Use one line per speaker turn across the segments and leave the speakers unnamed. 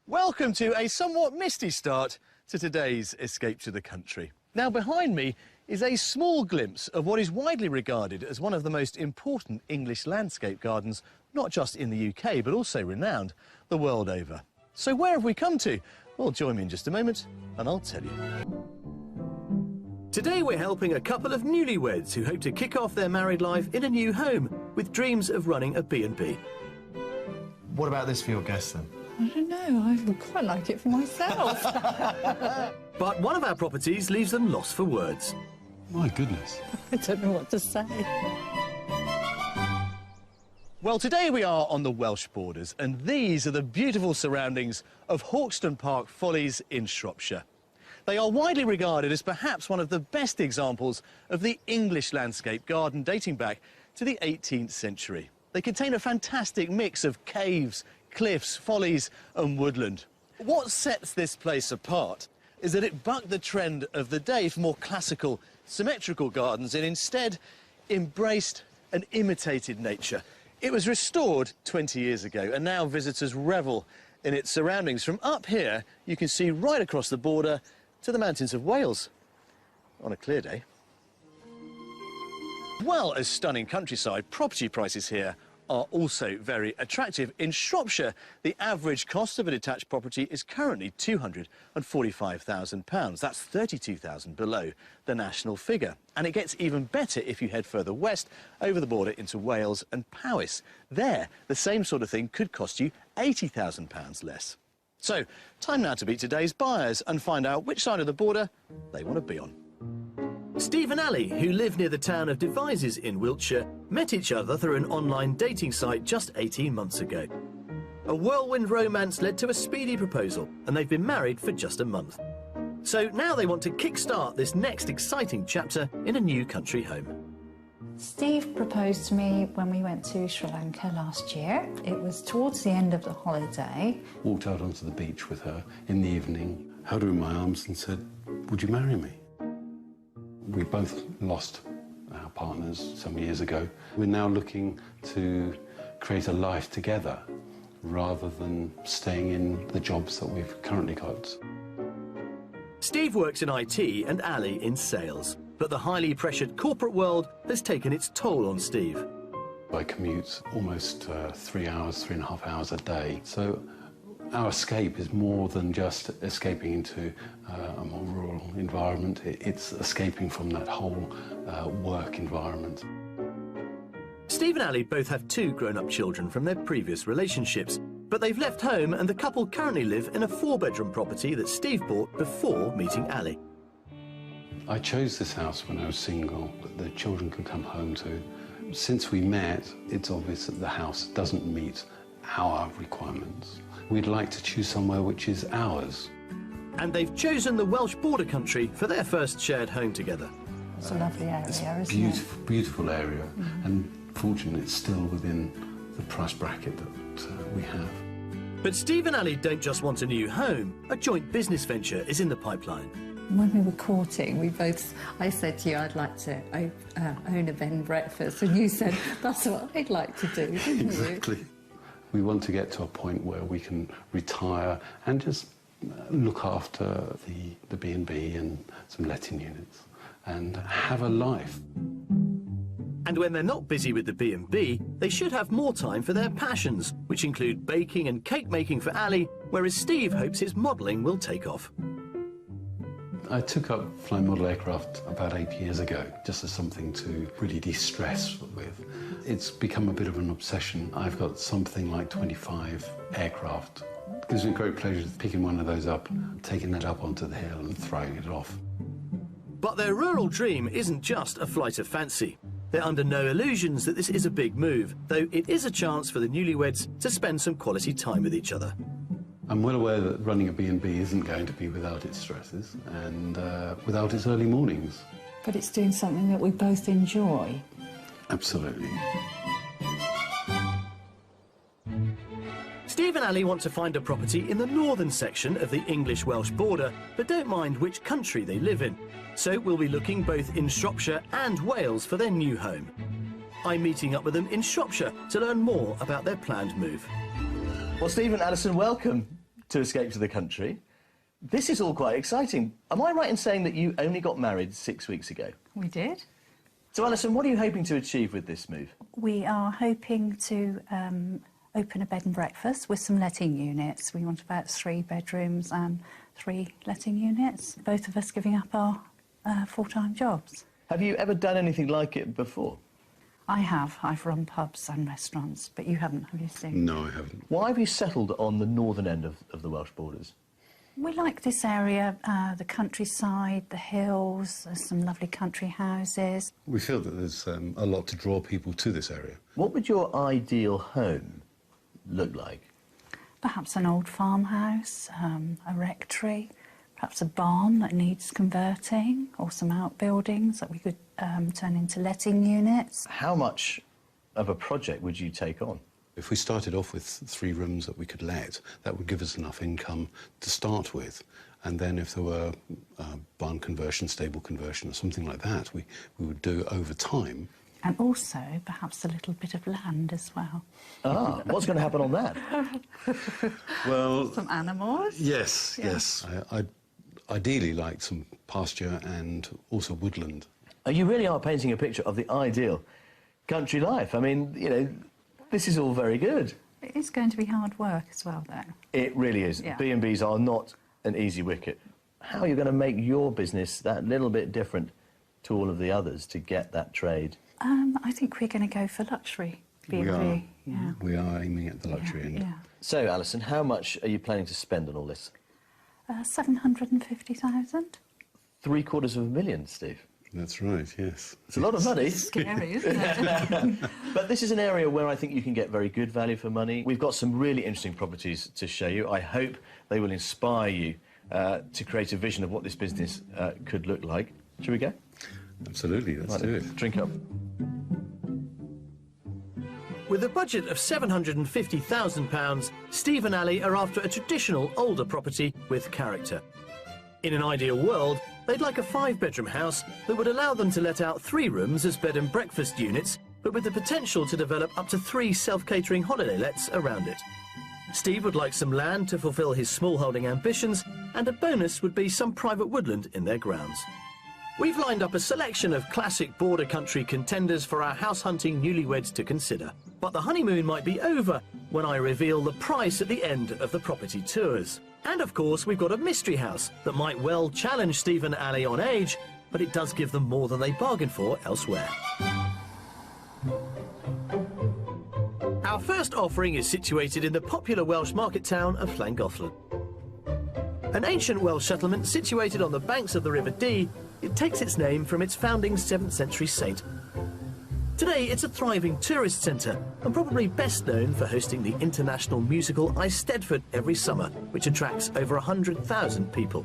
Welcome to a somewhat misty start to today's Escape to the Country. Now, behind me is a small glimpse of what is widely regarded as one of the most important English landscape gardens, not just in the UK, but also renowned the world over. So where have we come to? Well, join me in just a moment and I'll tell you. Today we're helping a couple of newlyweds who hope to kick off their married life in a new home with dreams of running a B&B. What about this for your guests then?
I don't know, I would quite like it for myself.
But one of our properties leaves them lost for words.
My goodness.
I don't know what to say.
Well, today we are on the Welsh borders, and these are the beautiful surroundings of Hawkston Park Follies in Shropshire. They are widely regarded as perhaps one of the best examples of the English landscape garden dating back to the 18th century. They contain a fantastic mix of caves, cliffs, follies and woodland. What sets this place apart is that it bucked the trend of the day for more classical, symmetrical gardens and instead embraced and imitated nature. It was restored 20 years ago and now visitors revel in its surroundings. From up here, you can see right across the border to the mountains of Wales on a clear day. As well as stunning countryside, property prices here are also very attractive. In Shropshire, the average cost of a detached property is currently £245,000. That's £32,000 below the national figure. And it gets even better if you head further west over the border into Wales and Powys. There, the same sort of thing could cost you £80,000 less. So, time now to meet today's buyers and find out which side of the border they want to be on. Steve and Ali, who live near the town of Devizes in Wiltshire, met each other through an online dating site just 18 months ago. A whirlwind romance led to a speedy proposal, and they've been married for just a month. So now they want to kick-start this next exciting chapter in a new country home.
Steve proposed to me when we went to Sri Lanka last year. It was towards the end of the holiday.
Walked out onto the beach with her in the evening, held her in my arms and said, "Would you marry me?" We both lost our partners some years ago. We're now looking to create a life together rather than staying in the jobs that we've currently got.
Steve works in IT and Ali in sales, but the highly pressured corporate world has taken its toll on Steve.
I commute almost 3 hours, 3.5 hours a day, so our escape is more than just escaping into a more rural environment. It's escaping from that whole work environment.
Steve and Ali both have 2 grown-up children from their previous relationships, but they've left home and the couple currently live in a 4-bedroom property that Steve bought before meeting Ali.
I chose this house when I was single, that the children could come home to. Since we met, it's obvious that the house doesn't meet our requirements. We'd like to choose somewhere which is ours.
And they've chosen the Welsh border country for their first shared home together.
It's a lovely area,
It's a
isn't
beautiful, beautiful area, and fortunately it's still within the price bracket that we have.
But Steve and Ali don't just want a new home. A joint business venture is in the pipeline.
When we were courting, I said to you, I'd like to own a bed and breakfast, and you said, that's what I'd like to do, didn't
Exactly.
you?
We want to get to a point where we can retire and just look after the B&B and some letting units and have a life.
And when they're not busy with the B&B, they should have more time for their passions, which include baking and cake making for Ali, whereas Steve hopes his modelling will take off.
I took up flying model aircraft about 8 years ago, just as something to really de-stress with. It's become a bit of an obsession. I've got something like 25 aircraft. It gives me great pleasure picking one of those up, taking that up onto the hill and throwing it off.
But their rural dream isn't just a flight of fancy. They're under no illusions that this is a big move, though it is a chance for the newlyweds to spend some quality time with each other.
I'm well aware that running a B&B isn't going to be without its stresses and without its early mornings.
But it's doing something that we both enjoy.
Absolutely.
Steve and Ali want to find a property in the northern section of the English-Welsh border, but don't mind which country they live in. So we'll be looking both in Shropshire and Wales for their new home. I'm meeting up with them in Shropshire to learn more about their planned move. Well, Steve and Alison, welcome. to escape to the country. This is all quite exciting. Am I right in saying that you only got married 6 weeks ago?
We did.
So, Alison, what are you hoping to achieve with this move?
We are hoping to open a bed and breakfast with some letting units. We want about 3 bedrooms and 3 letting units, both of us giving up our full-time jobs.
Have you ever done anything like it before?
I have. I've run pubs and restaurants, but you haven't, have you, Steve?
No, I haven't.
Why have you settled on the northern end of the Welsh borders?
We like this area, the countryside, the hills, there's some lovely country houses.
We feel that there's a lot to draw people to this area.
What would your ideal home look like?
Perhaps an old farmhouse, a rectory, perhaps a barn that needs converting, or some outbuildings that we could turn into letting units.
How much of a project would you take on?
If we started off with 3 rooms that we could let, that would give us enough income to start with. And then if there were barn conversion, stable conversion, or something like that, we would do over time.
And also, perhaps a little bit of land as well.
Ah, what's going to happen on that?
Well,
Some animals.
yes, yes. I'd ideally like some pasture and also woodland.
You really are painting a picture of the ideal country life. I mean, you know, this is all very good.
It is going to be hard work as well, though.
It really is.
Yeah.
B&Bs are not an easy wicket. How are you going to make your business that little bit different to all of the others to get that trade?
I think we're going to go for luxury B&B.
We are.
Yeah.
We are aiming at the luxury end.
Yeah.
So, Alison, how much are you planning to spend on all this?
750,000.
$750,000, Steve.
That's right, yes.
It's a lot of money.
Scary, isn't it?
But this is an area where I think you can get very good value for money. We've got some really interesting properties to show you. I hope they will inspire you to create a vision of what this business could look like. Shall we go?
Absolutely, let's do it.
Drink up. With a budget of £750,000, Steve and Ali are after a traditional older property with character. In an ideal world, they'd like a 5-bedroom house that would allow them to let out 3 rooms as bed and breakfast units, but with the potential to develop up to 3 self-catering holiday lets around it. Steve would like some land to fulfil his small-holding ambitions, and a bonus would be some private woodland in their grounds. We've lined up a selection of classic border country contenders for our house-hunting newlyweds to consider. But the honeymoon might be over when I reveal the price at the end of the property tours. And of course, we've got a mystery house that might well challenge Steve and Ali on age, but it does give them more than they bargained for elsewhere. Our first offering is situated in the popular Welsh market town of Llangollen. An ancient Welsh settlement situated on the banks of the River Dee, it takes its name from its founding 7th century saint. Today it's a thriving tourist centre and probably best known for hosting the international musical Eisteddfod every summer, which attracts over 100,000 people.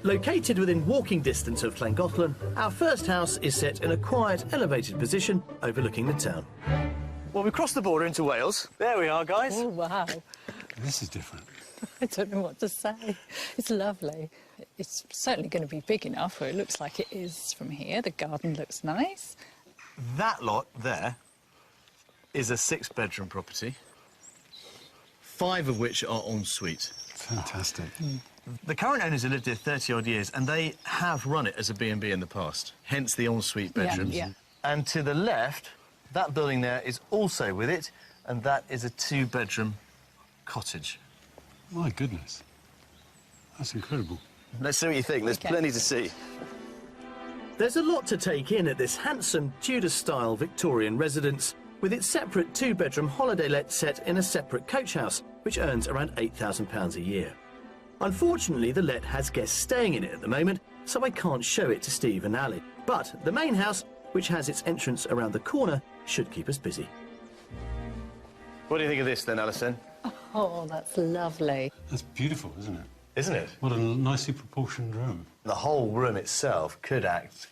Located within walking distance of Llangollen, our first house is set in a quiet, elevated position overlooking the town. Well, we've crossed the border into Wales. There we are, guys.
Oh, wow.
This is different.
I don't know what to say. It's lovely. It's certainly going to be big enough, or it looks like it is from here. The garden looks nice.
That lot there is a 6-bedroom property, 5 of which are en suite.
Fantastic.
The current owners have lived here 30-odd years, and they have run it as a B&B in the past, hence the en suite bedrooms.
Yeah.
And to the left, that building there is also with it, and that is a 2-bedroom cottage.
My goodness. That's incredible.
Let's see what you think. There's
Okay.
plenty to see. There's a lot to take in at this handsome Tudor-style Victorian residence, with its separate 2-bedroom holiday let set in a separate coach house, which earns around £8,000 a year. Unfortunately, the let has guests staying in it at the moment, so I can't show it to Steve and Ali. But the main house, which has its entrance around the corner, should keep us busy. What do you think of this then, Alison?
Oh, that's lovely.
That's beautiful, isn't it?
Isn't it?
What a nicely proportioned room.
The whole room itself could act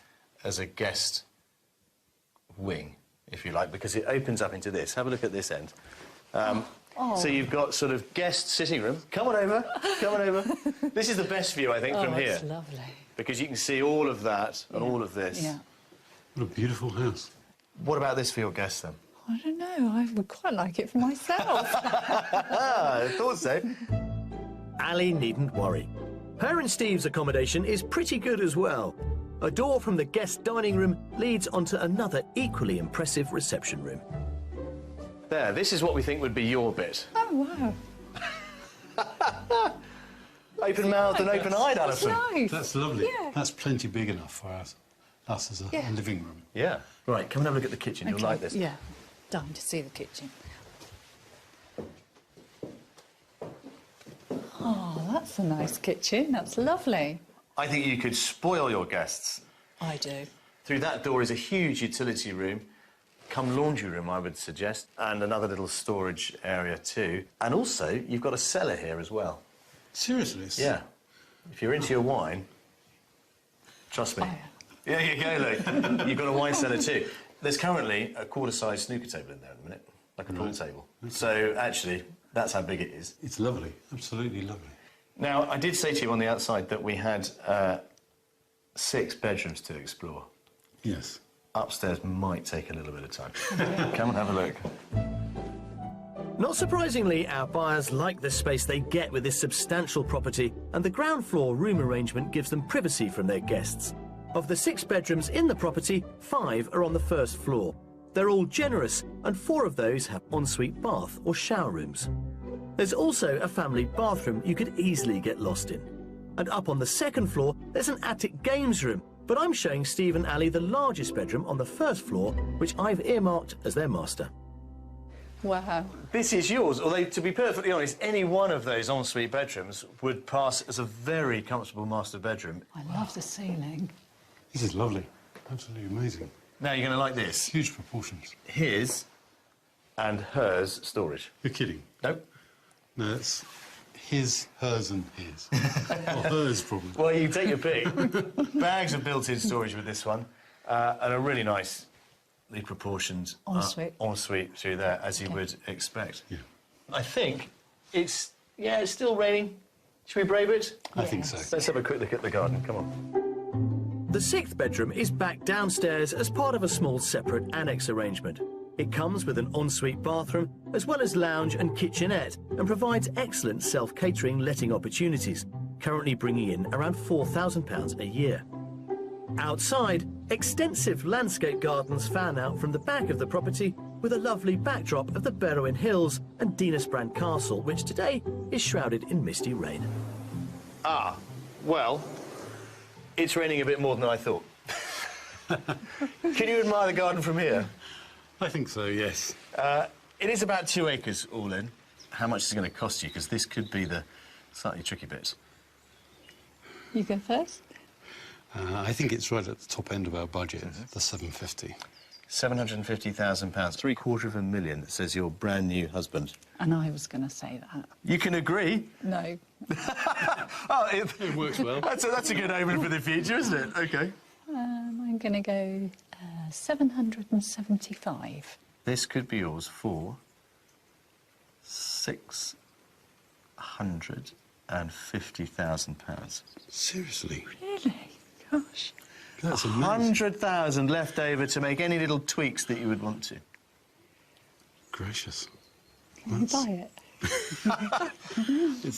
as a guest wing, if you like, because it opens up into this. Have a look at this end. So you've got sort of guest sitting room. Come on over, come on over. This is the best view, I think, from here.
It's lovely.
Because you can see all of that and all of this.
Yeah.
What a beautiful house.
What about this for your guests, then?
I don't know. I would quite like it for myself.
I thought so.
Ali needn't worry. Her and Steve's accommodation is pretty good as well. A door from the guest dining room leads onto another equally impressive reception room.
There, this is what we think would be your bit.
Oh, wow.
Open-mouthed and open-eyed,
That's
Alison.
nice.
That's lovely.
Yeah.
That's plenty big enough for us as a
Yeah.
living room.
Yeah. Right, come and have a look at the kitchen. You'll
Okay,
like this.
Yeah, dying to see the kitchen. Oh, that's a nice kitchen. That's lovely.
I think you could spoil your guests.
I do.
Through that door is a huge utility room, come laundry room, I would suggest, and another little storage area too. And also, you've got a cellar here as well.
Seriously?
Yeah. If you're into your wine, trust me.
Oh,
Yeah, you go, Luke. You've got a wine cellar too. There's currently a quarter-sized snooker table in there at the minute, like a pool table. So, actually, that's how big it is.
It's lovely. Absolutely lovely.
Now, I did say to you on the outside that we had 6 bedrooms to explore.
Yes.
Upstairs might take a little bit of time. Come and have a look.
Not surprisingly, our buyers like the space they get with this substantial property, and the ground floor room arrangement gives them privacy from their guests. Of the 6 bedrooms in the property, 5 are on the first floor. They're all generous, and 4 of those have ensuite bath or shower rooms. There's also a family bathroom you could easily get lost in. And up on the second floor, there's an attic games room, but I'm showing Steve and Ali the largest bedroom on the first floor, which I've earmarked as their master.
Wow.
This is yours, although, to be perfectly honest, any one of those ensuite bedrooms would pass as a very comfortable master bedroom.
I love the ceiling.
This is lovely. Absolutely amazing.
Now, you're going to like this.
Huge proportions.
His and hers storage.
You're kidding.
Nope.
No, it's his, hers and his. Or hers, probably.
Well, you take your pick. Bags of built-in storage with this one, and a really nicely proportioned ensuite through there, as you would expect.
Yeah.
I think it's still raining. Should we brave it?
I think so.
Let's have a quick look at the garden. Come on.
The 6th bedroom is back downstairs as part of a small separate annex arrangement. It comes with an ensuite bathroom, as well as lounge and kitchenette, and provides excellent self-catering letting opportunities, currently bringing in around £4,000 a year. Outside, extensive landscape gardens fan out from the back of the property, with a lovely backdrop of the Berwyn Hills and Dinesbrand Castle, which today is shrouded in misty rain.
Ah, well, it's raining a bit more than I thought. Can you admire the garden from here?
I think so, yes.
It is about 2 acres all in. How much is it going to cost you? Because this could be the slightly tricky bit.
You go first.
I think it's right at the top end of our budget, the 750.
£750,000, £750,000, says your brand new husband.
And I was going to say that.
You can agree.
No.
Oh,
It works well.
That's a good omen for the future, isn't it? OK.
I'm going to go 775.
This could be yours for £650,000.
Seriously?
Really? Gosh.
That's amazing.
100,000 left over to make any little tweaks that you would want to.
Gracious.
Can you buy it?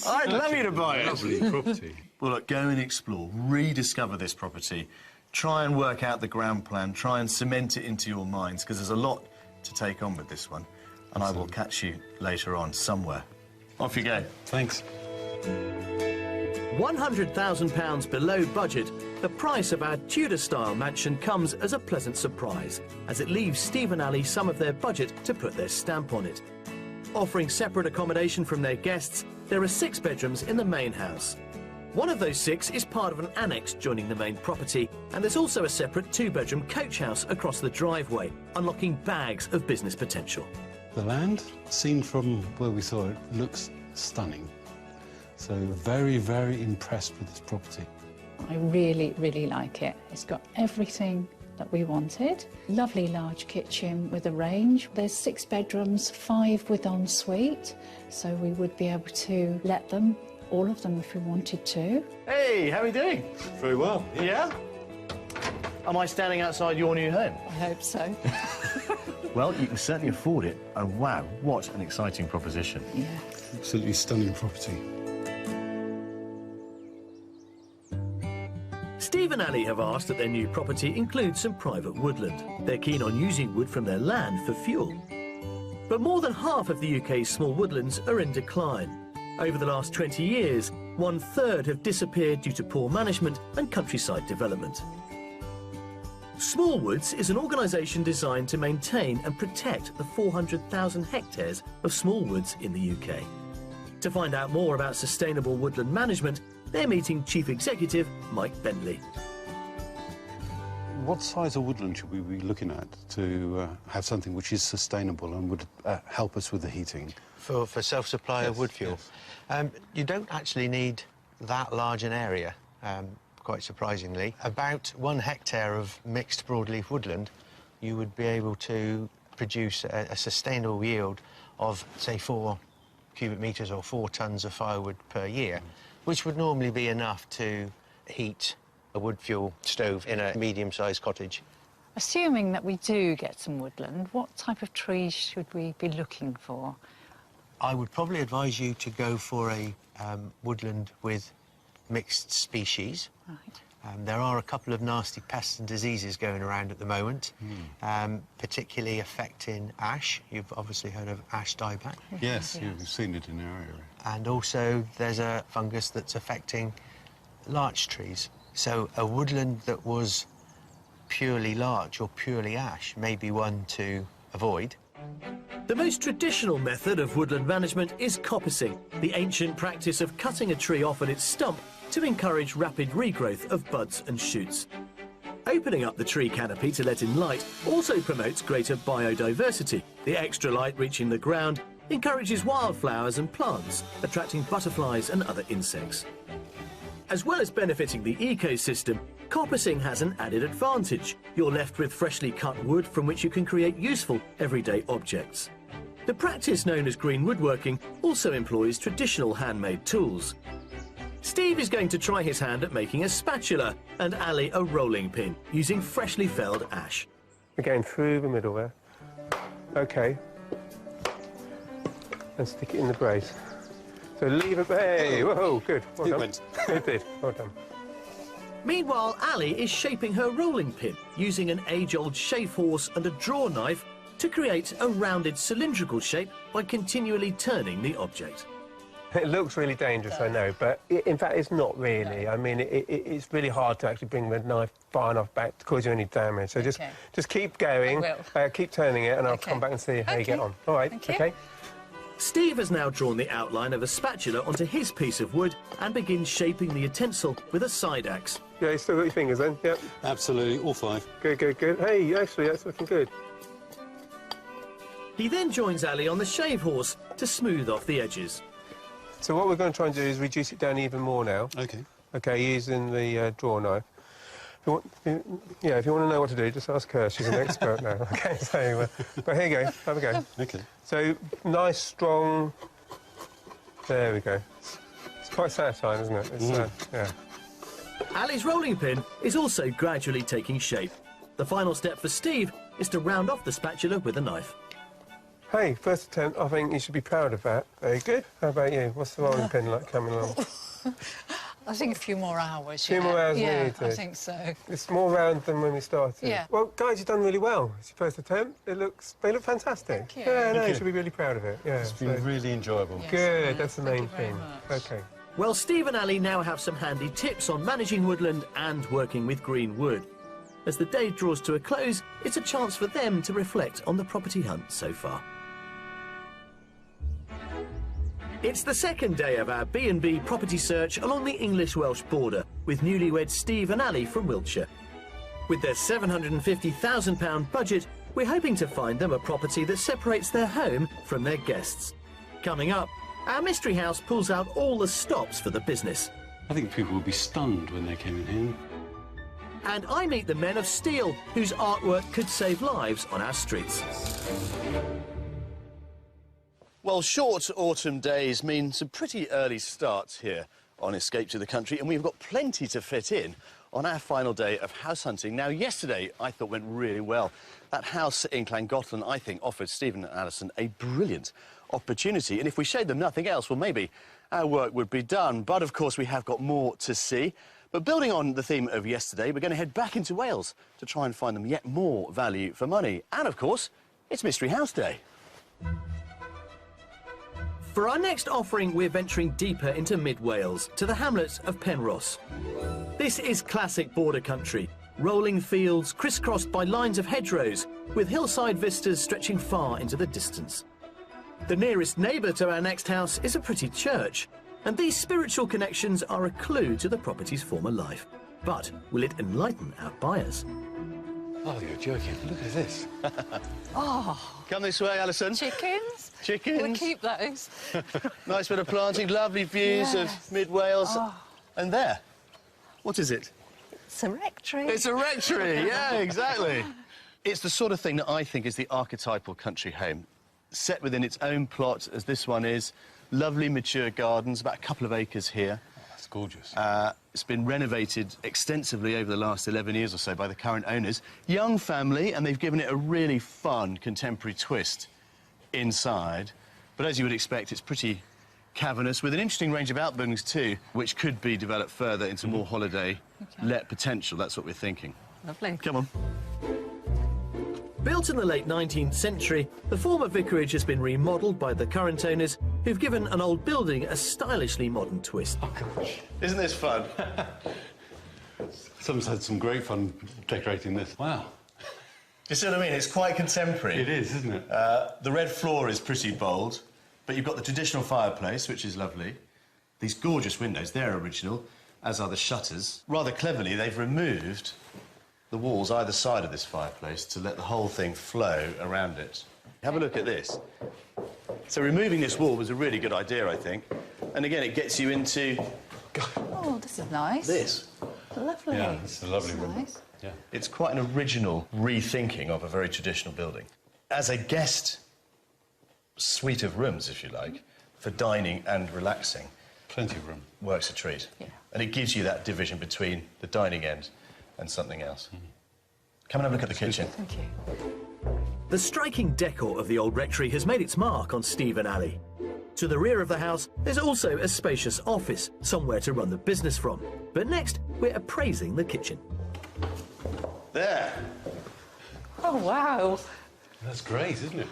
I'd love you to buy it.
Lovely property.
Well, look, go and explore, rediscover this property, try and work out the ground plan, try and cement it into your minds, because there's a lot to take on with this one. And I will catch you later on, somewhere. Off you go.
Thanks.
£100,000 below budget, the price of our Tudor-style mansion comes as a pleasant surprise, as it leaves Steve and Ali some of their budget to put their stamp on it. Offering separate accommodation from their guests, there are 6 bedrooms in the main house. One of those 6 is part of an annex joining the main property, and there's also a separate 2-bedroom coach house across the driveway, unlocking bags of business potential.
The land, seen from where we saw it, looks stunning. So very, very impressed with this property.
I really, really like it. It's got everything that we wanted. Lovely large kitchen with a range. There's 6 bedrooms, 5 with ensuite, so we would be able to let them, all of them if we wanted to.
Hey, how are you doing?
Very well.
Yeah? Am I standing outside your new home?
I hope so.
Well, you can certainly afford it. And wow, what an exciting proposition.
Yeah.
Absolutely stunning property.
and Ali have asked that their new property include some private woodland. They're keen on using wood from their land for fuel. But more than half of the UK's small woodlands are in decline. Over the last 20 years, 1/3 have disappeared due to poor management and countryside development. Small Woods is an organisation designed to maintain and protect the 400,000 hectares of small woods in the UK. To find out more about sustainable woodland management, they're meeting Chief Executive Mike Bentley.
What size of woodland should we be looking at to have something which is sustainable and would help us with the heating?
For self-supply of wood fuel?
Yes.
You don't actually need that large an area, quite surprisingly. About 1 hectare of mixed broadleaf woodland, you would be able to produce a sustainable yield of, say, 4 cubic metres or 4 tonnes of firewood per year, which would normally be enough to heat a wood fuel stove in a medium-sized cottage.
Assuming that we do get some woodland, what type of trees should we be looking for?
I would probably advise you to go for a woodland with mixed species.
Right.
There are a couple of nasty pests and diseases going around at the moment, particularly affecting ash. You've obviously heard of ash dieback.
Yes, you've seen it in our area.
And also there's a fungus that's affecting larch trees. So a woodland that was purely larch or purely ash may be one to avoid.
The most traditional method of woodland management is coppicing, the ancient practice of cutting a tree off at its stump to encourage rapid regrowth of buds and shoots. Opening up the tree canopy to let in light also promotes greater biodiversity. The extra light reaching the ground encourages wildflowers and plants, attracting butterflies and other insects. As well as benefiting the ecosystem, coppicing has an added advantage. You're left with freshly cut wood from which you can create useful everyday objects. The practice known as green woodworking also employs traditional handmade tools. Steve is going to try his hand at making a spatula and Ali a rolling pin using freshly felled ash.
We're going through the middle there. OK. And stick it in the brace. So leave it... Hey, whoa, good. Well done. It did. Well done.
Meanwhile, Ali is shaping her rolling pin using an age-old shave horse and a draw knife to create a rounded cylindrical shape by continually turning the object.
It looks really dangerous, I know, but in fact it's not really. I mean, it's really hard to actually bring the knife far enough back to cause you any damage. So just keep going, keep turning it, and I'll come back and see how you get on. All right, OK?
Steve has now drawn the outline of a spatula onto his piece of wood and begins shaping the utensil with a side axe.
Yeah, you still got your fingers then? Yep.
Absolutely, all 5.
Good, good, good. Hey, actually, that's looking good.
He then joins Ali on the shave horse to smooth off the edges.
So what we're going to try and do is reduce it down even more now.
OK.
OK, using the draw knife. If you want to know what to do, just ask her. She's an expert now. OK, so... but here you go. Have a go.
OK.
So, nice, strong... There we go. It's quite satisfying, isn't it? It's, yeah.
Ali's rolling pin is also gradually taking shape. The final step for Steve is to round off the spatula with a knife.
Hey, first attempt, I think you should be proud of that. Very good. How about you? What's the rolling pin like coming along?
I think a few more hours.
A few more hours
needed.
needed.
I think so.
It's more round than when we started.
Yeah.
Well, guys, you've done really well. It's your first attempt. They look fantastic.
Thank you.
Yeah, no, you should be really proud of it. Yeah.
It's been really enjoyable.
Yes,
Good, that's the
thank
main
you very
thing.
much.
OK.
Well, Steve and Ali now have some handy tips on managing woodland and working with green wood. As the day draws to a close, it's a chance for them to reflect on the property hunt so far. It's the second day of our B&B property search along the English-Welsh border with newlywed Steve and Ali from Wiltshire. With their £750,000 budget, we're hoping to find them a property that separates their home from their guests. Coming up, our mystery house pulls out all the stops for the business.
I think people will be stunned when they came in here.
And I meet the men of steel, whose artwork could save lives on our streets.
Well, short autumn days mean some pretty early starts here on Escape to the Country, and we've got plenty to fit in on our final day of house hunting. Now, yesterday, I thought went really well. That house in Llangollen, I think, offered Stephen and Alison a brilliant opportunity, and if we showed them nothing else, well, maybe our work would be done. But, of course, we have got more to see. But building on the theme of yesterday, we're going to head back into Wales to try and find them yet more value for money. And, of course, it's Mystery House Day.
For our next offering, we're venturing deeper into mid-Wales, to the hamlet of Penrhos. This is classic border country, rolling fields crisscrossed by lines of hedgerows, with hillside vistas stretching far into the distance. The nearest neighbour to our next house is a pretty church, and these spiritual connections are a clue to the property's former life. But will it enlighten our buyers?
Oh, you're joking. Look at this.
Oh,
Come this way, Alison.
chickens?
Chickens.
We'll keep those.
Nice bit of planting, lovely views of mid-Wales.
Oh.
And there, what is it?
It's a rectory.
It's a rectory, yeah, exactly. It's the sort of thing that I think is the archetypal country home. Set within its own plot, as this one is. Lovely, mature gardens, about a couple of acres here.
That's gorgeous.
It's been renovated extensively over the last 11 years or so by the current owners. Young family, and they've given it a really fun, contemporary twist inside. But as you would expect, it's pretty cavernous, with an interesting range of outbuildings too, which could be developed further into more holiday-let potential. That's what we're thinking.
Lovely.
Come on.
Built in the late 19th century, the former vicarage has been remodelled by the current owners, who've given an old building a stylishly modern twist.
Oh, gosh.
Isn't this fun?
Someone's had some great fun decorating this. Wow.
You see what I mean? It's quite contemporary.
It is, isn't it?
The red floor is pretty bold, but you've got the traditional fireplace, which is lovely. These gorgeous windows, they're original, as are the shutters. Rather cleverly, they've removed the walls either side of this fireplace to let the whole thing flow around it. Have a look at this. So removing this wall was a really good idea, I think. And again, it gets you into
Oh, this is nice.
this.
Lovely.
Yeah, it's a lovely
That's
room.
nice.
Yeah.
It's quite an original rethinking of a very traditional building. As a guest suite of rooms, if you like, for dining and relaxing,
Plenty of room.
works a treat.
Yeah.
And it gives you that division between the dining end and something else. Come and have a look at the kitchen.
Thank you.
The striking decor of the old rectory has made its mark on Stephen Alley. To the rear of the house, there's also a spacious office, somewhere to run the business from. But next, we're appraising the kitchen.
There.
Oh, wow.
That's great, isn't it?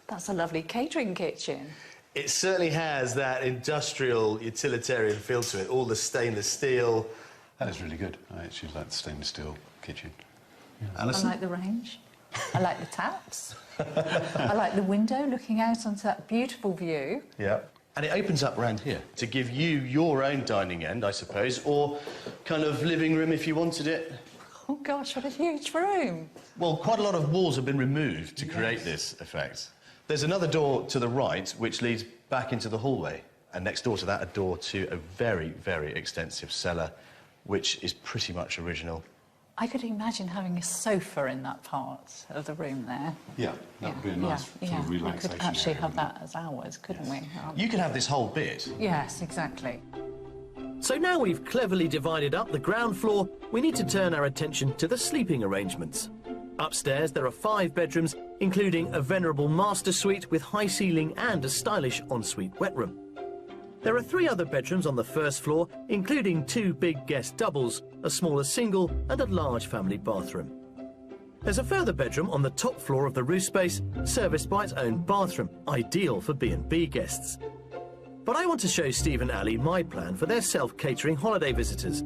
That's a lovely catering kitchen.
It certainly has that industrial, utilitarian feel to it. All the stainless steel.
That is really good. I actually like the stainless steel kitchen.
I
Alison?
like the range. I like the taps. I like the window looking out onto that beautiful view.
Yeah. And it opens up around here to give you your own dining end, I suppose, or kind of living room if you wanted it.
Oh, gosh, what a huge room.
Well, quite a lot of walls have been removed to create this effect. There's another door to the right which leads back into the hallway, and next door to that, a door to a very, very extensive cellar, which is pretty much original.
I could imagine having a sofa in that part of the room there.
Yeah, that would be a nice sort of
We
relaxation
could actually
area,
have
wouldn't
that as ours, couldn't we?
You could have this whole bit.
Yes, exactly.
So now we've cleverly divided up the ground floor, we need to turn our attention to the sleeping arrangements. Upstairs, there are 5 bedrooms, including a venerable master suite with high ceiling and a stylish ensuite wet room. There are 3 other bedrooms on the first floor, including 2 big guest doubles, a smaller single and a large family bathroom. There's a further bedroom on the top floor of the roof space, serviced by its own bathroom, ideal for B&B guests. But I want to show Stephen Alley my plan for their self-catering holiday visitors.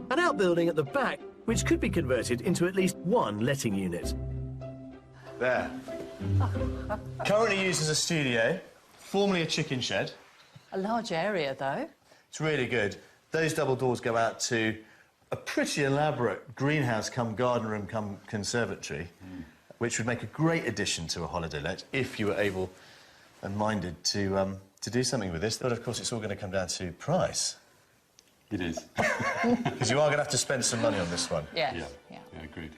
An outbuilding at the back, which could be converted into at least 1 letting unit.
There. Currently used as a studio, formerly a chicken shed.
A large area, though.
It's really good. Those double doors go out to a pretty elaborate greenhouse come garden room come conservatory, which would make a great addition to a holiday let if you were able and minded to do something with this. But of course, it's all going to come down to price,
it? It is.
because you are going to have to spend some money on this one.
Yes.
Yeah, agreed.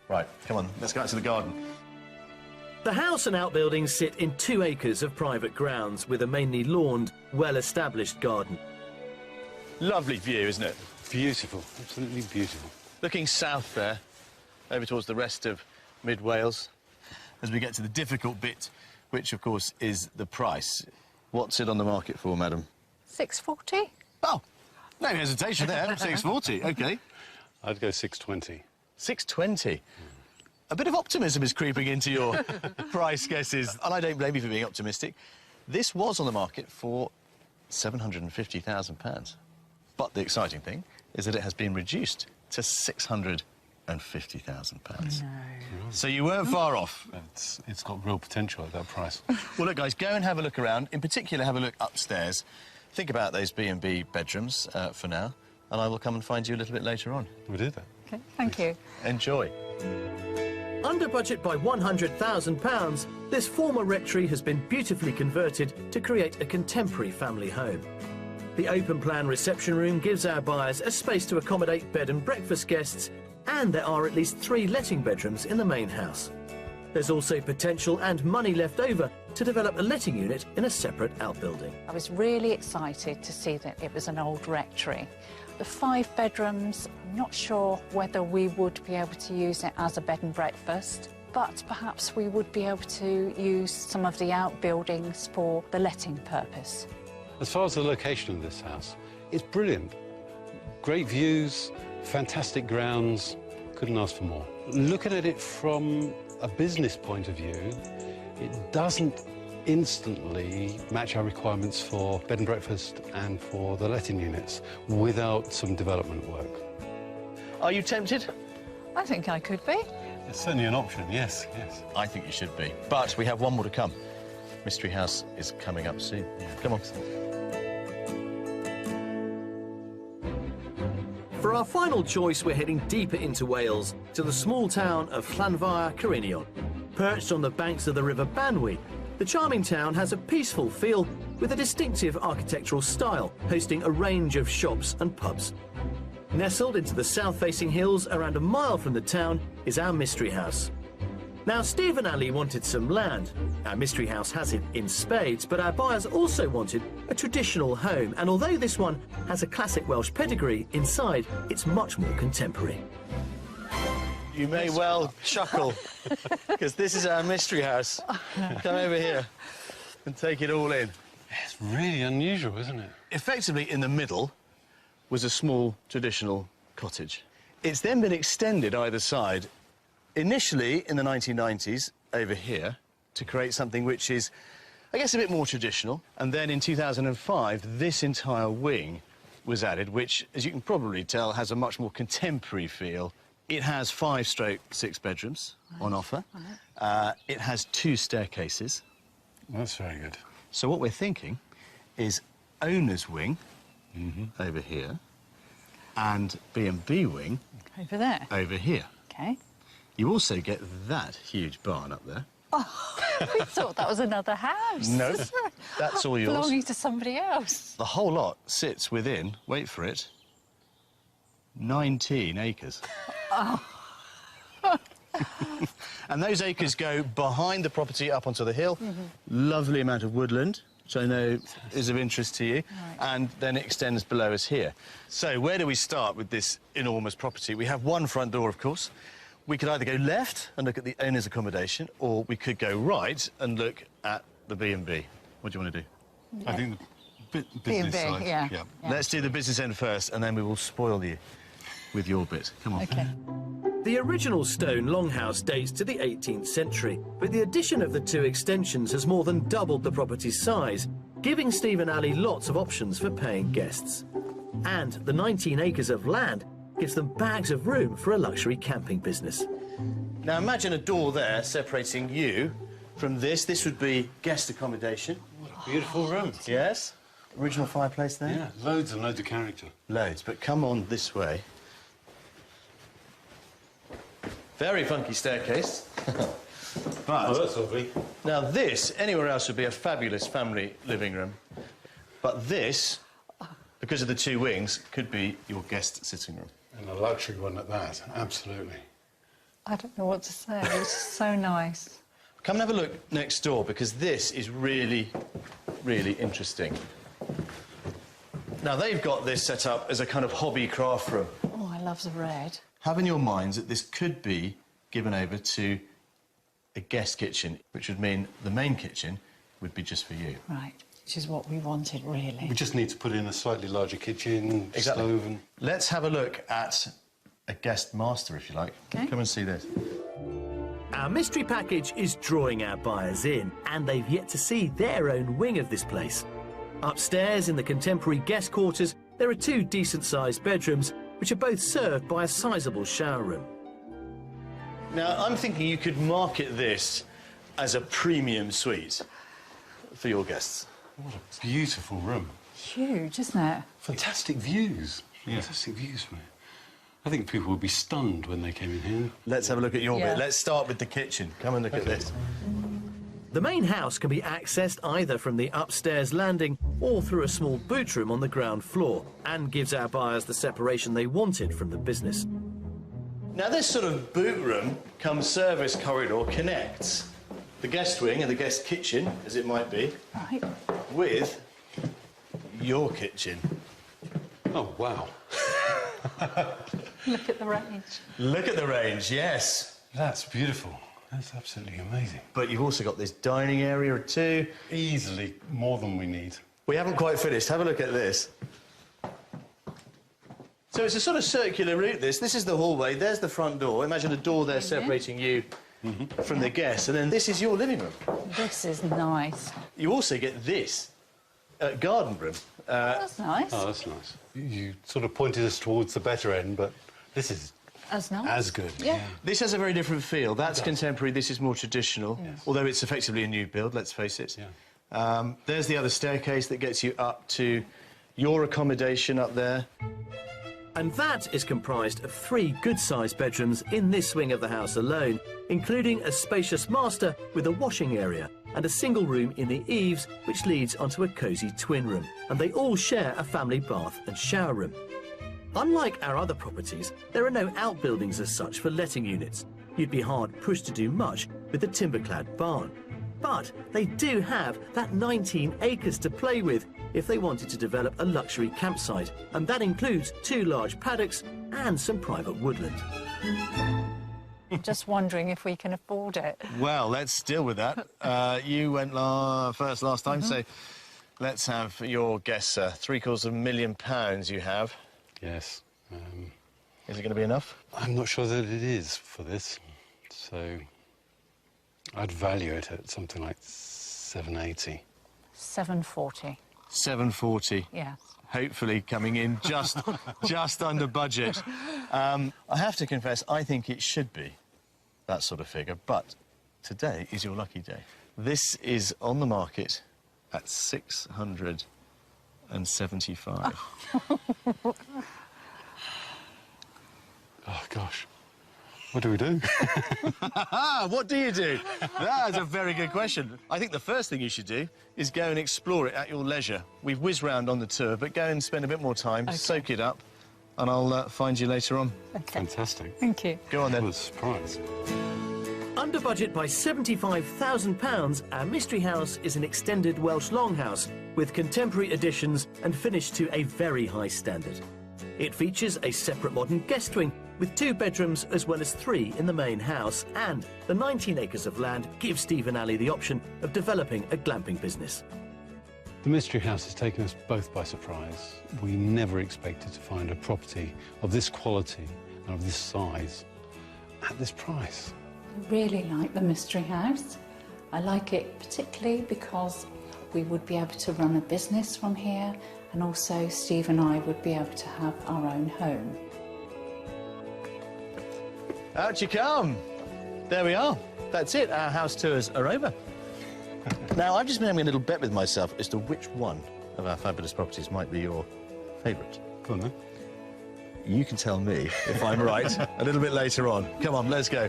Right, come on, let's go out to the garden.
The house and outbuildings sit in 2 acres of private grounds with a mainly lawned, well-established garden.
Lovely view, isn't it?
Beautiful, absolutely beautiful.
Looking south there, over towards the rest of mid-Wales, as we get to the difficult bit, which, of course, is the price. What's it on the market for, madam?
640?
Oh, No hesitation there. 640. OK.
I'd go 620.
620. A bit of optimism is creeping into your price guesses, and I don't blame you for being optimistic. This was on the market for £750,000. But the exciting thing is that it has been reduced to £650,000.
No.
So you weren't far off.
It's got real potential at that price.
Well, look, guys, go and have a look around. In particular, have a look upstairs. Think about those B&B bedrooms for now, and I will come and find you a little bit later on.
We'll do that.
OK, thank you.
Enjoy.
Under budget by £100,000, this former rectory has been beautifully converted to create a contemporary family home. The open-plan reception room gives our buyers a space to accommodate bed and breakfast guests, and there are at least 3 letting bedrooms in the main house. There's also potential and money left over to develop a letting unit in a separate outbuilding.
I was really excited to see that it was an old rectory. The 5 bedrooms, I'm not sure whether we would be able to use it as a bed and breakfast, but perhaps we would be able to use some of the outbuildings for the letting purpose.
As far as the location of this house, it's brilliant. Great views, fantastic grounds, couldn't ask for more. Looking at it from a business point of view, it doesn't instantly match our requirements for bed and breakfast and for the letting units without some development work.
Are you tempted?
I think I could be.
It's certainly an option, yes, yes.
I think you should be. But we have one more to come. Mystery House is coming up soon. Come on.
For our final choice, we're heading deeper into Wales, to the small town of Llanfair Cerinion. Perched on the banks of the River Banwy, the charming town has a peaceful feel with a distinctive architectural style, hosting a range of shops and pubs. Nestled into the south-facing hills around a mile from the town is our Mystery House. Now, Steve and Ali wanted some land. Our Mystery House has it in spades, but our buyers also wanted a traditional home, and although this one has a classic Welsh pedigree, inside it's much more contemporary.
You may well chuckle, because this is our Mystery House. Come over here and take it all in.
It's really unusual, isn't it?
Effectively, in the middle was a small traditional cottage. It's then been extended either side, initially in the 1990s over here, to create something which is, I guess, a bit more traditional. And then in 2005, this entire wing was added, which, as you can probably tell, has a much more contemporary feel. It has 5/6 bedrooms on offer. It has 2 staircases.
That's very good.
So what we're thinking is owner's wing over here and B&B wing
Over there.
over here.
OK.
You also get that huge barn up there.
Oh, we thought that was another house.
No, that's all yours.
Belonging to somebody else.
The whole lot sits within, wait for it, 19 acres.
Oh.
And those acres go behind the property up onto the hill. Lovely amount of woodland, which I know is of interest to you.
Right.
And then it extends below us here. So where do we start with this enormous property? We have one front door, of course. We could either go left and look at the owner's accommodation, or we could go right and look at the B&B. What do you want to do?
I think the business
B&B,
side.
yeah.
Let's do the business end first, and then we will spoil you with your bit. Come on.
OK.
The original stone longhouse dates to the 18th century, but the addition of the 2 extensions has more than doubled the property's size, giving Steve and Ali lots of options for paying guests. And the 19 acres of land gives them bags of room for a luxury camping business.
Now imagine a door there separating you from this. This would be guest accommodation.
What a beautiful room.
Yes. Original fireplace there.
Yeah, loads and loads of character.
Loads, but come on this way. Very funky staircase. But
Oh, that's lovely.
now this, anywhere else, would be a fabulous family living room. But this, because of the 2 wings, could be your guest sitting room.
And a luxury one at that, absolutely.
I don't know what to say. It's so nice.
Come and have a look next door, because this is really, really interesting. Now, they've got this set up as a kind of hobby craft room.
Oh, I love the red.
Have in your minds that this could be given over to a guest kitchen, which would mean the main kitchen would be just for you.
Right. which is what we wanted, really.
We just need to put in a slightly larger kitchen, stove and...
Let's have a look at a guest master, if you like.
Okay.
Come and see this.
Our mystery package is drawing our buyers in, and they've yet to see their own wing of this place. Upstairs in the contemporary guest quarters, there are 2 decent-sized bedrooms, which are both served by a sizable shower room.
Now, I'm thinking you could market this as a premium suite for your guests.
What a beautiful room.
Huge, isn't it?
Fantastic views.
Yeah.
Fantastic views from here. I think people would be stunned when they came in here.
Let's have a look at your
Yeah.
bit. Let's start with the kitchen. Come and look at this.
The main house can be accessed either from the upstairs landing or through a small boot room on the ground floor, and gives our buyers the separation they wanted from the business.
Now, this sort of boot room cum service corridor connects the guest wing and the guest kitchen, as it might be,
Right.
with your kitchen.
Oh, wow.
Look at the range.
Look at the range, yes.
That's beautiful. That's absolutely amazing.
But you've also got this dining area too.
Easily more than we need.
We haven't quite finished. Have a look at this. So it's a sort of circular route, this. This is the hallway. There's the front door. Imagine a door there separating you from the guests. And then this is your living room.
This is nice.
You also get this garden room.
That's nice.
Oh, that's nice. You sort of pointed us towards the better end, but this is
As nice.
as good.
Yeah.
This has a very different feel. That's contemporary, this is more traditional, although it's effectively a new build, let's face it.
Yeah.
There's the other staircase that gets you up to your accommodation up there.
And that is comprised of 3 good-sized bedrooms in this wing of the house alone, including a spacious master with a washing area and a single room in the eaves, which leads onto a cosy twin room. And they all share a family bath and shower room. Unlike our other properties, there are no outbuildings as such for letting units. You'd be hard pushed to do much with the timber-clad barn. But they do have that 19 acres to play with if they wanted to develop a luxury campsite, and that includes 2 large paddocks and some private woodland.
Just wondering if we can afford it.
Well, let's deal with that. You went first last time, so let's have your guess, sir. £750,000 you have.
Yes.
Is it going to be enough?
I'm not sure that it is for this, so I'd value it at something like 780.
740.
740.
Yes.
Hopefully coming in just under budget. I have to confess, I think it should be that sort of figure, but today is your lucky day. This is on the market at 675.
Oh, gosh. What do we do?
What do you do? That's a very good question. I think the first thing you should do is go and explore it at your leisure. We've whizzed round on the tour, but go and spend a bit more time, soak it up, and I'll find you later on.
Okay.
Fantastic.
Thank you.
Go on then.
What a surprise.
Under budget by £75,000, our mystery house is an extended Welsh longhouse with contemporary additions and finished to a very high standard. It features a separate modern guest wing with 2 bedrooms as well as 3 in the main house, and the 19 acres of land gives Steve and Ali the option of developing a glamping business.
The Mystery House has taken us both by surprise. We never expected to find a property of this quality and of this size at this price.
I really like the Mystery House. I like it particularly because we would be able to run a business from here, and also Steve and I would be able to have our own home.
Out you come. There we are. That's it. Our house tours are over. Now, I've just been having a little bet with myself as to which one of our fabulous properties might be your favourite.
Go on, then.
You can tell me if I'm right a little bit later on. Come on, let's go.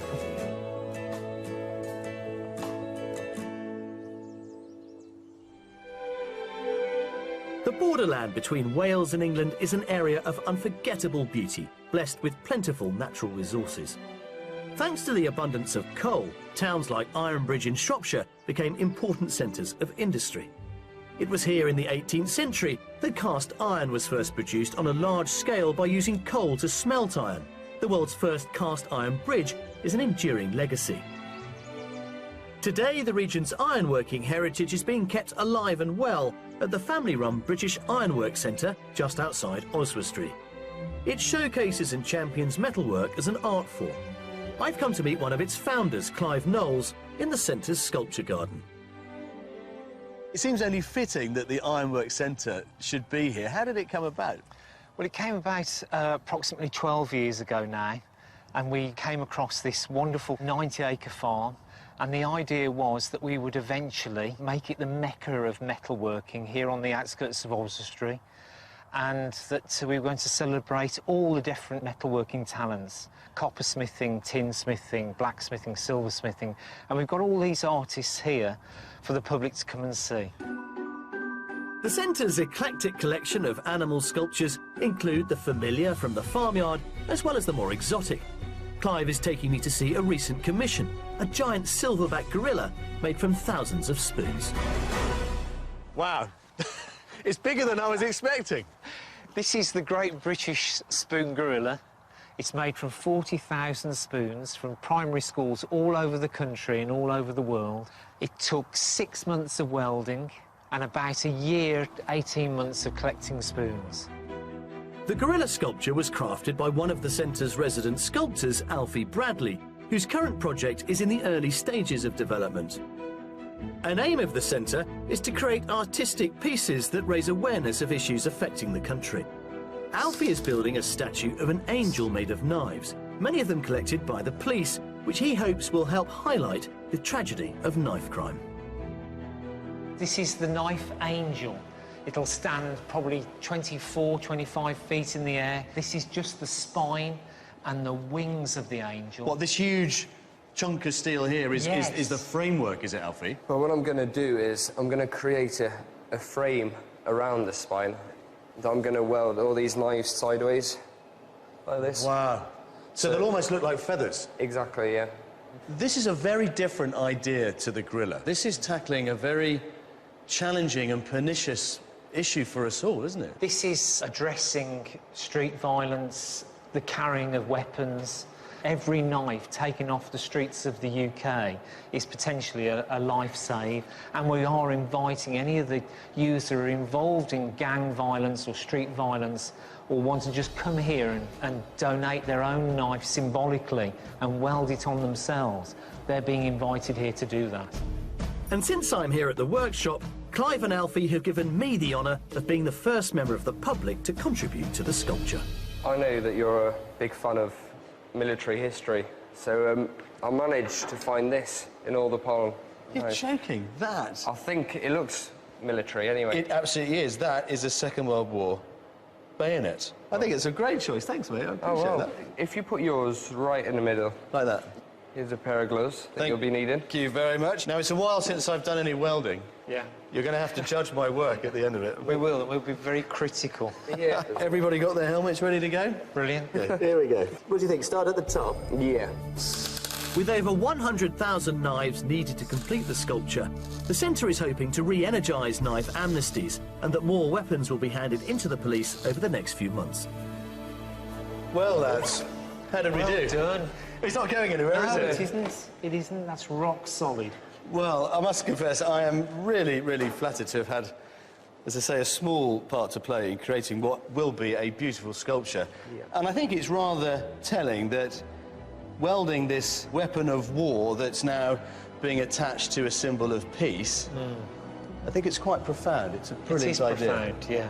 The borderland between Wales and England is an area of unforgettable beauty, blessed with plentiful natural resources. Thanks to the abundance of coal, towns like Ironbridge in Shropshire became important centres of industry. It was here in the 18th century that cast iron was first produced on a large scale by using coal to smelt iron. The world's first cast iron bridge is an enduring legacy. Today, the region's ironworking heritage is being kept alive and well at the family-run British Ironworks Centre just outside Oswestry. It showcases and champions metalwork as an art form. I've come to meet one of its founders, Clive Knowles, in the centre's sculpture garden.
It seems only fitting that the Ironworks Centre should be here. How did it come about?
Well, it came about approximately 12 years ago now, and we came across this wonderful 90-acre farm, and the idea was that we would eventually make it the mecca of metalworking here on the outskirts of Oswestry, and that we were going to celebrate all the different metalworking talents: coppersmithing, tinsmithing, blacksmithing, silversmithing, and we've got all these artists here for the public to come and see.
The centre's eclectic collection of animal sculptures include the familiar from the farmyard, as well as the more exotic. Clive is taking me to see a recent commission, a giant silverback gorilla made from thousands of spoons.
Wow, it's bigger than I was expecting.
This is the Great British Spoon Gorilla. It's made from 40,000 spoons from primary schools all over the country and all over the world. It took 6 months of welding and about a year, 18 months of collecting spoons.
The gorilla sculpture was crafted by one of the centre's resident sculptors, Alfie Bradley, whose current project is in the early stages of development. An aim of the centre is to create artistic pieces that raise awareness of issues affecting the country. Alfie is building a statue of an angel made of knives, many of them collected by the police, which he hopes will help highlight the tragedy of knife crime.
This is the knife angel. It'll stand probably 24, 25 feet in the air. This is just the spine and the wings of the angel.
What, this huge chunk of steel here is,
Yes.
is the framework, is it, Alfie?
Well, what I'm going to do is I'm going to create a frame around the spine that I'm going to weld all these knives sideways, like this.
Wow. So they'll almost look like feathers.
Exactly, yeah.
This is a very different idea to the gorilla. This is tackling a very challenging and pernicious issue for us all, isn't it?
This is addressing street violence, the carrying of weapons. Every knife taken off the streets of the UK is potentially a life save, and we are inviting any of the youths who are involved in gang violence or street violence or want to just come here and donate their own knife symbolically and weld it on themselves. They're being invited here to do that.
And since I'm here at the workshop, Clive and Alfie have given me the honour of being the first member of the public to contribute to the sculpture.
I know that you're a big fan of military history, so I managed to find this in all the pile.
You're joking, that?
I think it looks military anyway.
It absolutely is. That is a Second World War bayonet. I think it's a great choice. Thanks, mate. I appreciate that.
If you put yours right in the middle.
Like that.
Here's a pair of gloves that you'll be needing.
Thank you very much. Now, it's a while since I've done any welding.
Yeah.
You're going to have to judge my work at the end of it.
We will, and we'll be very critical.
Yeah.
Everybody got their helmets ready to go?
Brilliant.
Here we go. What do you think? Start at the top?
Yeah.
With over 100,000 knives needed to complete the sculpture, the centre is hoping to re-energise knife amnesties and that more weapons will be handed into the police over the next few months.
Well, lads, how did we do?
Well done.
It's not going anywhere,
No,
is
it isn't. It isn't. That's rock solid.
Well, I must confess, I am really, really flattered to have had, as I say, a small part to play in creating what will be a beautiful sculpture. Yeah. And I think it's rather telling that welding this weapon of war that's now being attached to a symbol of peace, I think it's quite profound. It's a brilliant idea.
Profound, yeah.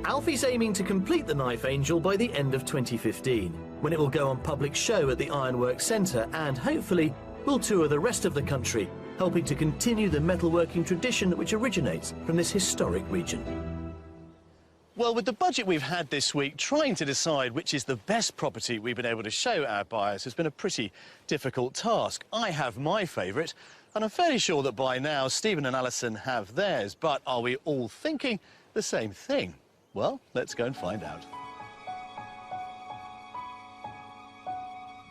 Alfie's aiming to complete the knife angel by the end of 2015, when it will go on public show at the Ironworks Centre and, hopefully, will tour the rest of the country, helping to continue the metalworking tradition which originates from this historic region. Well, with the budget we've had this week, trying to decide which is the best property we've been able to show our buyers has been a pretty difficult task. I have my favourite, and I'm fairly sure that by now Stephen and Alison have theirs. But are we all thinking the same thing? Well, let's go and find out.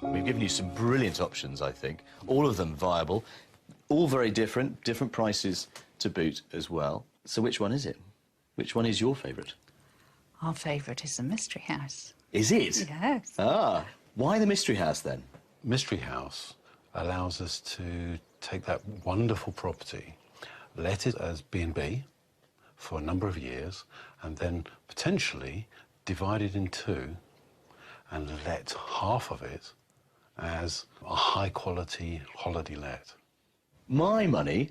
We've given you some brilliant options, I think. All of them viable, all very different, different prices to boot as well. So which one is it? Which one is your favourite?
Our favourite is the Mystery House.
Is it?
Yes.
Ah, why the Mystery House then?
Mystery House allows us to take that wonderful property, let it as B&B, for a number of years and then potentially divide it in two and let half of it as a high-quality holiday let.
My money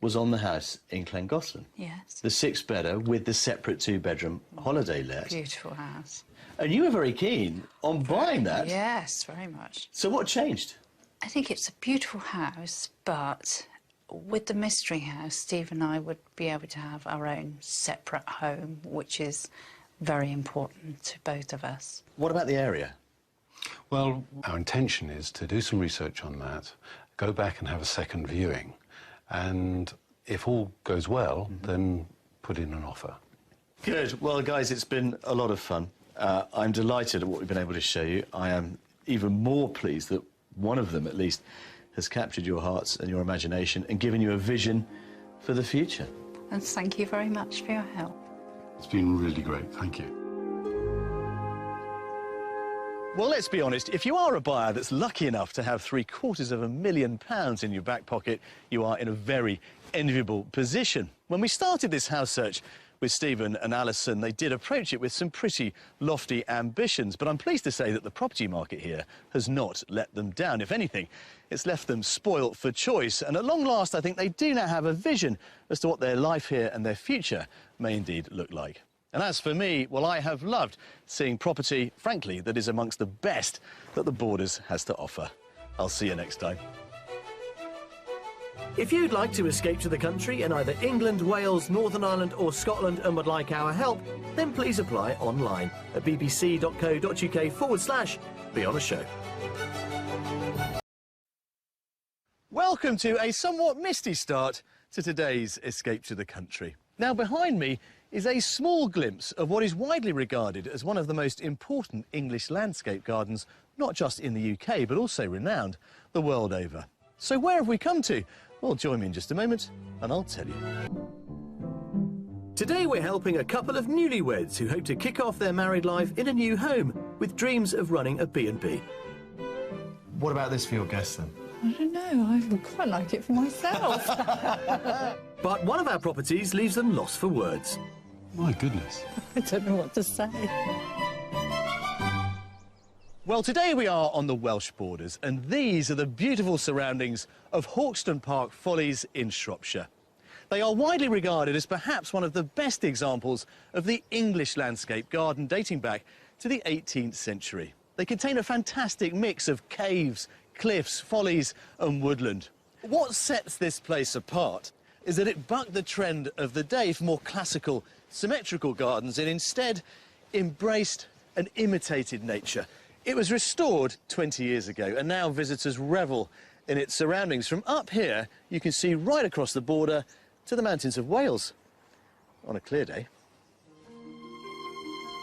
was on the house in Llangollen.
Yes.
The six-bedder with the separate two-bedroom holiday let.
Beautiful house.
And you were very keen on buying that.
Yes, very much.
So what changed?
I think it's a beautiful house, but with the mystery house, Steve and I would be able to have our own separate home, which is very important to both of us.
What about the area?
Well, our intention is to do some research on that, go back and have a second viewing, and if all goes well, then put in an offer.
Good. Well, guys, it's been a lot of fun. I'm delighted at what we've been able to show you. I am even more pleased that one of them, at least, has captured your hearts and your imagination and given you a vision for the future.
And thank you very much for your help.
It's been really great, thank you.
Well, let's be honest, if you are a buyer that's lucky enough to have £750,000 in your back pocket, you are in a very enviable position. When we started this house search with Stephen and Alison, they did approach it with some pretty lofty ambitions, but I'm pleased to say that the property market here has not let them down. If anything, it's left them spoilt for choice, and at long last I think they do now have a vision as to what their life here and their future may indeed look like. And as for me, well, I have loved seeing property, frankly, that is amongst the best that the Borders has to offer. I'll see you next time.
If you'd like to escape to the country in either England, Wales, Northern Ireland or Scotland and would like our help, then please apply online at bbc.co.uk/be on a show. Welcome to a somewhat misty start to today's Escape to the Country. Now, behind me is a small glimpse of what is widely regarded as one of the most important English landscape gardens, not just in the UK, but also renowned the world over. So where have we come to? Well, join me in just a moment and I'll tell you. Today we're helping a couple of newlyweds who hope to kick off their married life in a new home with dreams of running a B&B.
What about this for your guests then?
I don't know, I would quite like it for myself.
But one of our properties leaves them lost for words.
My goodness.
I don't know what to say.
Well, today we are on the Welsh borders, and these are the beautiful surroundings of Hawkston Park Follies in Shropshire. They are widely regarded as perhaps one of the best examples of the English landscape garden dating back to the 18th century. They contain a fantastic mix of caves, cliffs, follies and woodland. What sets this place apart is that it bucked the trend of the day for more classical, symmetrical gardens and instead embraced and imitated nature. It was restored 20 years ago, and now visitors revel in its surroundings. From up here, you can see right across the border to the mountains of Wales on a clear day.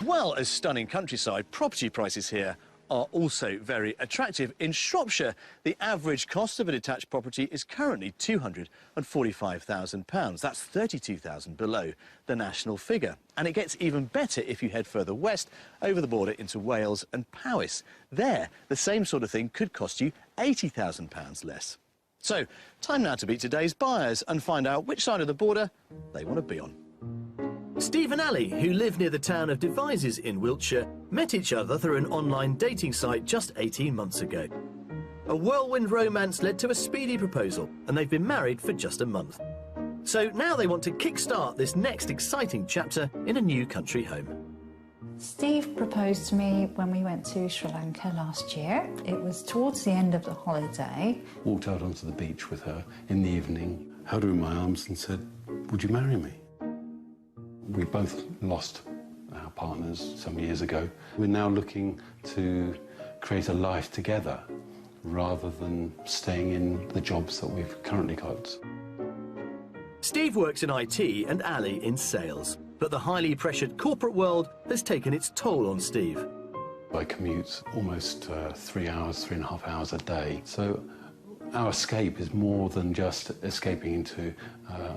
Well as stunning countryside, property prices here are also very attractive. In Shropshire, the average cost of a detached property is currently £245,000. That's £32,000 below the national figure. And it gets even better if you head further west over the border into Wales and Powys. There, the same sort of thing could cost you £80,000 less. So, time now to meet today's buyers and find out which side of the border they want to be on. Steve and Ali, who live near the town of Devizes in Wiltshire, met each other through an online dating site just 18 months ago. A whirlwind romance led to a speedy proposal, and they've been married for just a month. So now they want to kick-start this next exciting chapter in a new country home.
Steve proposed to me when we went to Sri Lanka last year. It was towards the end of the holiday.
Walked out onto the beach with her in the evening, held her in my arms and said, "Would you marry me?" We both lost our partners some years ago. We're now looking to create a life together rather than staying in the jobs that we've currently got.
Steve works in IT and Ali in sales, but the highly pressured corporate world has taken its toll on Steve.
I commute almost 3 hours, 3.5 hours a day, so our escape is more than just escaping into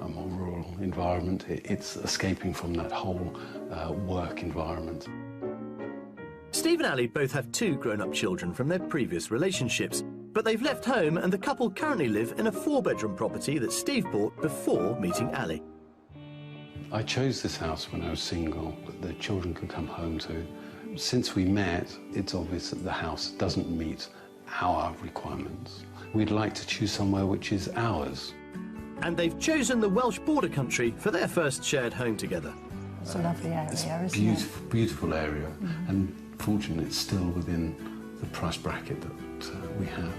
a more rural environment. It's escaping from that whole work environment.
Steve and Ali both have 2 grown-up children from their previous relationships, but they've left home and the couple currently live in a 4-bedroom property that Steve bought before meeting Ali.
I chose this house when I was single, that the children could come home to. Since we met, it's obvious that the house doesn't meet our requirements. We'd like to choose somewhere which is ours.
And they've chosen the Welsh border country for their first shared home together.
It's a lovely area,
It's
isn't
beautiful, beautiful area, and fortunately it's still within the price bracket that we have.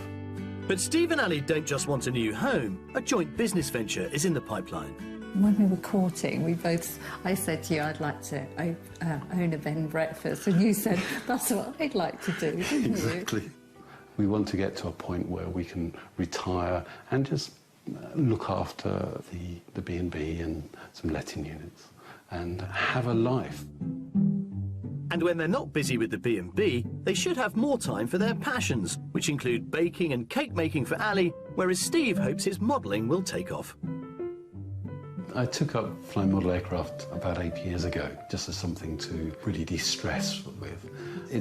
But Steve and Ali don't just want a new home. A joint business venture is in the pipeline.
When we were courting, I said to you, I'd like to own a bed and breakfast, and you said, that's what I'd like to do, didn't
Exactly.
you?
We want to get to a point where we can retire and just look after the B&B and some letting units and have a life.
And when they're not busy with the B&B, they should have more time for their passions, which include baking and cake making for Ali, whereas Steve hopes his modelling will take off.
I took up flying model aircraft about 8 years ago, just as something to really de-stress with.